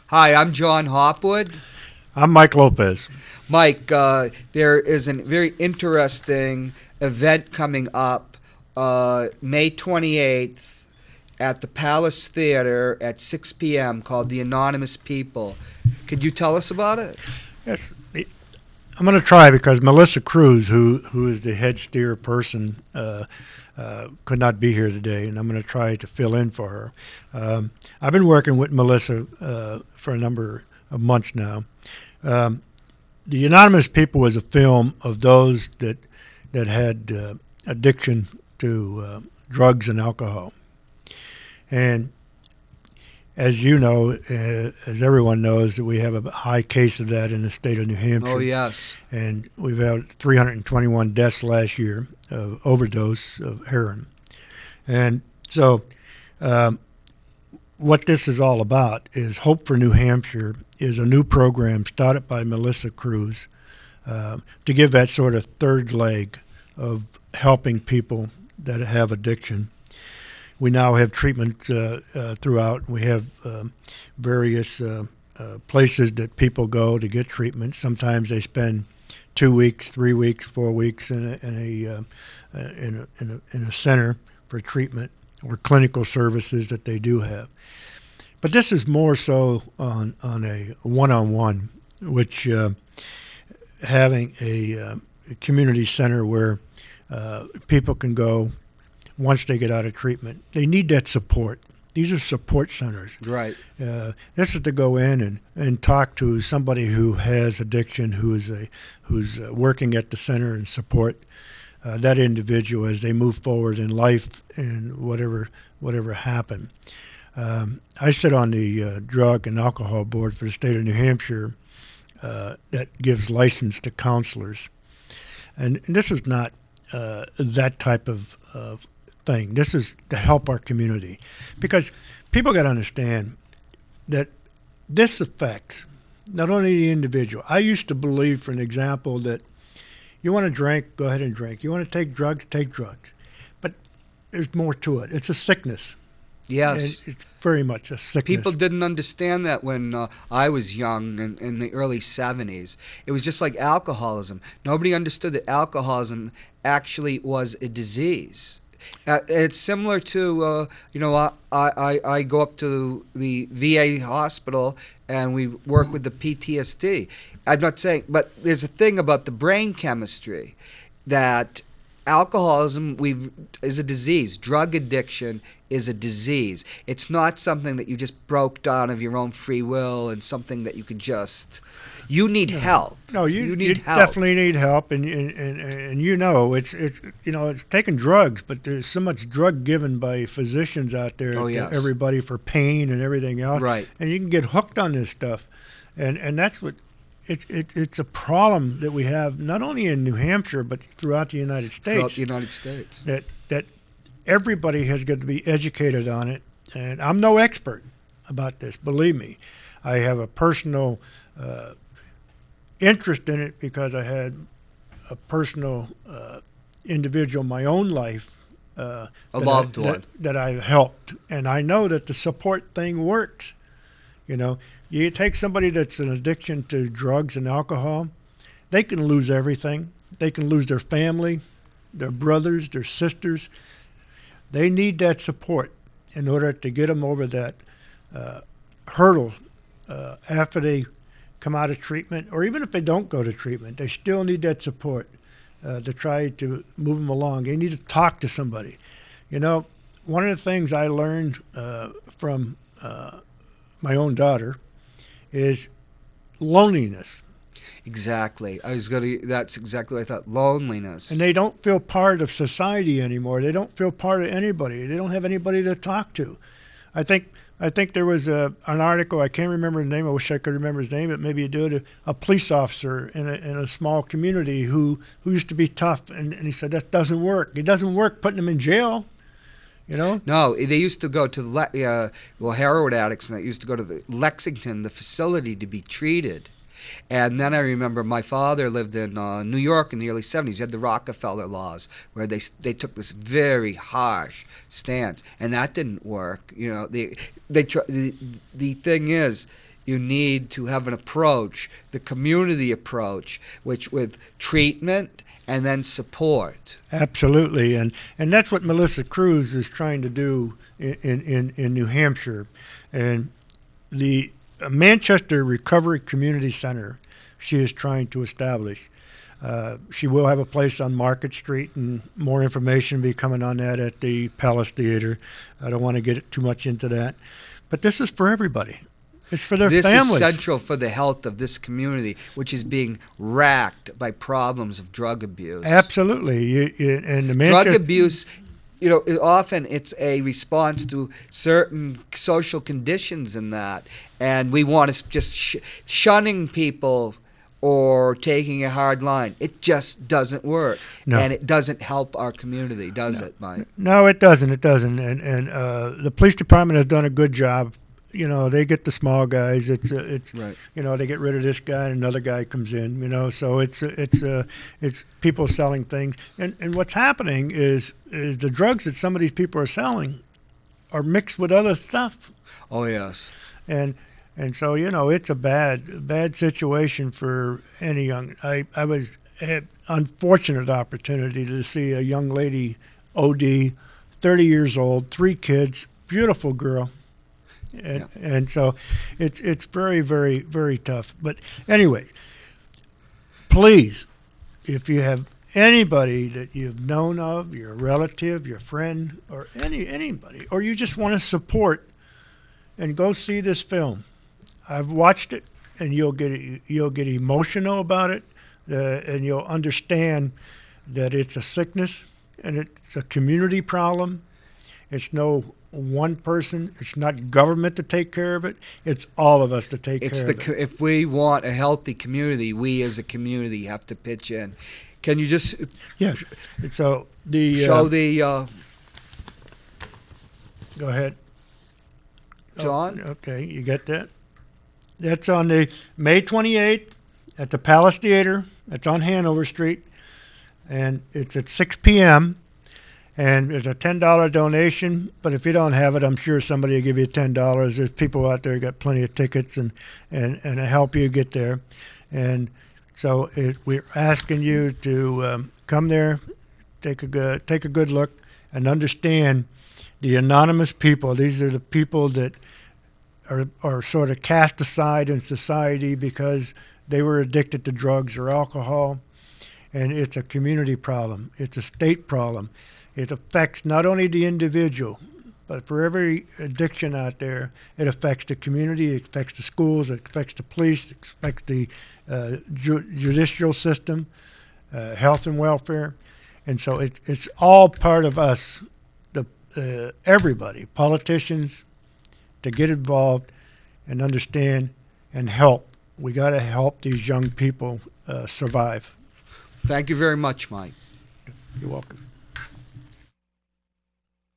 Hi, I'm John Hopwood. I'm Mike Lopez. Mike, there is a very interesting event coming up May 28th at the Palace Theater at 6 p.m. called The Anonymous People. Could you tell us about it? Yes, I'm going to try because Melissa Cruz, who is the head steer person, could not be here today, and I'm going to try to fill in for her. I've been working with Melissa for a number of months now. The Anonymous People was a film of those that had addiction to drugs and alcohol. And as you know, as everyone knows, we have a high case of that in the state of New Hampshire. Oh, yes. And we've had 321 deaths last year of overdose of heroin. And so what this is all about is Hope for New Hampshire is a new program started by Melissa Cruz to give that sort of third leg of helping people that have addiction. We now have treatment throughout. We have various places that people go to get treatment. Sometimes they spend 2 weeks, 3 weeks, 4 weeks in a center for treatment or clinical services that they do have. But this is more so on a one-on-one, which having a community center where people can go once they get out of treatment. They need that support. These are support centers. Right. This is to go in and talk to somebody who has addiction, who's working at the center and support that individual as they move forward in life and whatever happened. I sit on the drug and alcohol board for the state of New Hampshire that gives license to counselors. And this is not that type of thing. This is to help our community, because people got to understand that this affects not only the individual. I used to believe, for an example, that you want to drink, go ahead and drink. You want to take drugs, take drugs. But there's more to it. It's a sickness. Yes. And it's very much a sickness. People didn't understand that when I was young in the early 70s. It was just like alcoholism. Nobody understood that alcoholism actually was a disease. It's similar to, I go up to the VA hospital and we work with the PTSD. I'm not saying, but there's a thing about the brain chemistry that alcoholism is a disease. Drug addiction is a disease. It's not something that you just broke down of your own free will and something that you could just... You need help. No, you need help. Definitely need help, and it's taking drugs, but there's so much drug given by physicians out there to everybody for pain and everything else. Right. And you can get hooked on this stuff, and that's what it's a problem that we have not only in New Hampshire but throughout the United States. Throughout the United States. That everybody has got to be educated on it, and I'm no expert about this. Believe me, I have a personal interest in it because I had a personal individual in my own life a loved one that I helped, and I know that the support thing works. You know, you take somebody that's an addiction to drugs and alcohol, they can lose everything. They can lose their family, their brothers, their sisters. They need that support in order to get them over that hurdle after they come out of treatment, or even if they don't go to treatment, they still need that support to try to move them along. They need to talk to somebody. You know, one of the things I learned from my own daughter is loneliness. Exactly. That's exactly what I thought. Loneliness. And they don't feel part of society anymore. They don't feel part of anybody. They don't have anybody to talk to. I think there was an article, I can't remember the name, I wish I could remember his name, but maybe you do, a police officer in a small community who used to be tough, and he said that doesn't work. It doesn't work putting them in jail. You know? No, they used to go to heroin addicts, and they used to go to the Lexington, the facility, to be treated. And then I remember my father lived in New York in the early 70s. You had the Rockefeller laws where they took this very harsh stance, and that didn't work. You know, the thing is, you need to have an approach, the community approach, which with treatment and then support. Absolutely, and that's what Melissa Cruz is trying to do in New Hampshire, and the Manchester Recovery Community Center she is trying to establish. She will have a place on Market Street, and more information will be coming on that at the Palace Theater. I don't want to get too much into that, but this is for everybody. It's for their families. This is central for the health of this community, which is being racked by problems of drug abuse. Absolutely, and the drug abuse. Often it's a response to certain social conditions in that, and we want to just shunning people or taking a hard line. It just doesn't work, and it doesn't help our community, does it, Mike? No, it doesn't. It doesn't, and the police department has done a good job. They get the small guys. It's right. They get rid of this guy and another guy comes in. So it's people selling things, and what's happening is the drugs that some of these people are selling are mixed with other stuff. Oh yes. And so it's a bad situation for any young. I had unfortunate opportunity to see a young lady OD, 30 years old, 3 kids, beautiful girl. And so it's very, very, very tough. But anyway, please, if you have anybody that you've known of, your relative, your friend, or anybody, or you just want to support, and go see this film. I've watched it, and you'll get emotional about it, and you'll understand that it's a sickness and it's a community problem. It's no one person. It's not government to take care of it. It's all of us to take care of it. If we want a healthy community, we as a community have to pitch in. Can you just So the show the go ahead, John? Okay, you get that? That's on the May 28th at the Palace Theater. That's on Hanover Street, and it's at 6 p.m. And there's a $10 donation, but if you don't have it, I'm sure somebody will give you $10. There's people out there who got plenty of tickets and help you get there. And so we're asking you to come there, take a good look, and understand the anonymous people. These are the people that are sort of cast aside in society because they were addicted to drugs or alcohol. And it's a community problem. It's a state problem. It affects not only the individual, but for every addiction out there, it affects the community, it affects the schools, it affects the police, it affects the judicial system, health and welfare. And so it's all part of us, everybody, politicians, to get involved and understand and help. We got to help these young people survive. Thank you very much, Mike. You're welcome.